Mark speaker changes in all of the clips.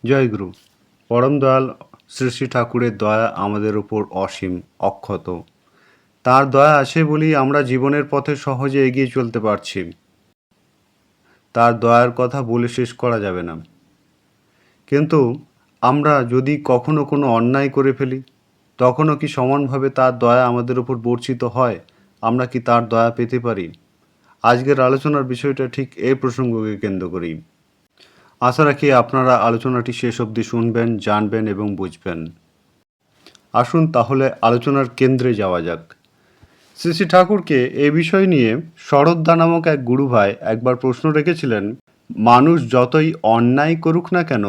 Speaker 1: জয়গুরু। পরম দয়াল শ্রী শ্রী ঠাকুরের দয়া আমাদের উপর অসীম, অক্ষত। তার দয়া আছে বলেই আমরা জীবনের পথে সহজে এগিয়ে চলতে পারছি। তার দয়ার কথা বলে শেষ করা যাবে না। কিন্তু আমরা যদি কখনো কোনো অন্যায় করে ফেলি, তখনও কি সমানভাবে তার দয়া আমাদের উপর বর্ষিত হয়? আমরা কি তার দয়া পেতে পারি? আজকের আলোচনার বিষয়টা ঠিক এই প্রসঙ্গকে কেন্দ্র করেই। আশা রাখি আপনারা আলোচনাটি শেষ অবধি শুনবেন, জানবেন এবং বুঝবেন। আসুন তাহলে আলোচনার কেন্দ্রে যাওয়া যাক। শ্রী শ্রী ঠাকুরকে এ বিষয় নিয়ে শরদ্দা নামক এক গুরুভাই একবার প্রশ্ন রেখেছিলেন, মানুষ যতই অন্যায় করুক না কেন,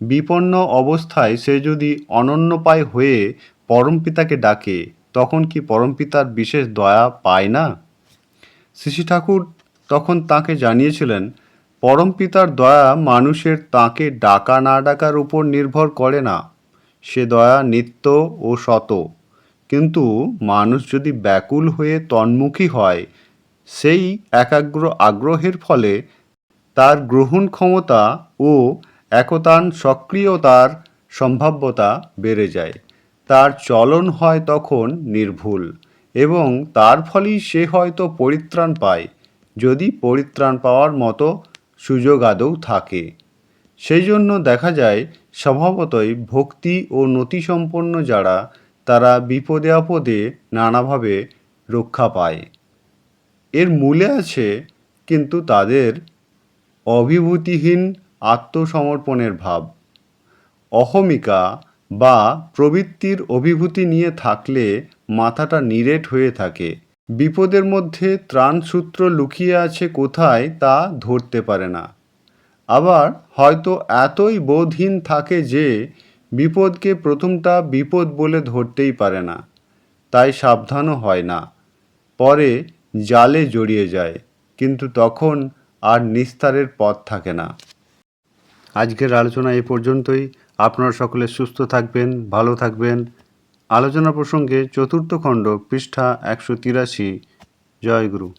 Speaker 1: বিপন্ন অবস্থায় সে যদি অনন্যপায় হয়ে পরমপিতাকে ডাকে, তখন কি পরমপিতার বিশেষ দয়া পায় না? শ্রী শ্রী ঠাকুর তখন তাকে জানিয়েছিলেন, পরমপিতার দয়া মানুষের তাকে ডাকা না ডাকার উপর নির্ভর করে না। সে দয়া নিত্য ও শত। কিন্তু মানুষ যদি ব্যাকুল হয়ে তন্মুখী হয়, সেই একাগ্র আগ্রহের ফলে তার গ্রহণ ক্ষমতা ও একতান সক্রিয়তার সম্ভাব্যতা বেড়ে যায়। তার চলন হয় তখন নির্ভুল এবং তার ফলেই সে হয়তো পরিত্রাণ পায়, যদি পরিত্রাণ পাওয়ার মতো সুযোগ আদৌ থাকে। সেই জন্য দেখা যায় স্বভাবতই ভক্তি ও নতিসম্পন্ন যারা, তারা বিপদে আপদে নানাভাবে রক্ষা পায়। এর মূলে আছে কিন্তু তাদের অভিভূতিহীন আত্মসমর্পণের ভাব। অহমিকা বা প্রবৃত্তির অভিভূতি নিয়ে থাকলে মাথাটা নিরেট হয়ে থাকে। বিপদের মধ্যে ত্রাণসূত্র লুকিয়ে আছে কোথায় তা ধরতে পারে না। আবার হয়তো এতই বোধহীন থাকে যে বিপদকে প্রথমটা বিপদ বলে ধরতেই পারে না, তাই সাবধানও হয় না। পরে জালে জড়িয়ে যায়, কিন্তু তখন আর নিস্তারের পথ থাকে না। আজকের আলোচনা এই পর্যন্তই। আপনারা সকলে সুস্থ থাকবেন, ভালো থাকবেন। আলোচনা প্রসঙ্গে চতুর্থ খণ্ড, পৃষ্ঠা 183। জয় গুরু।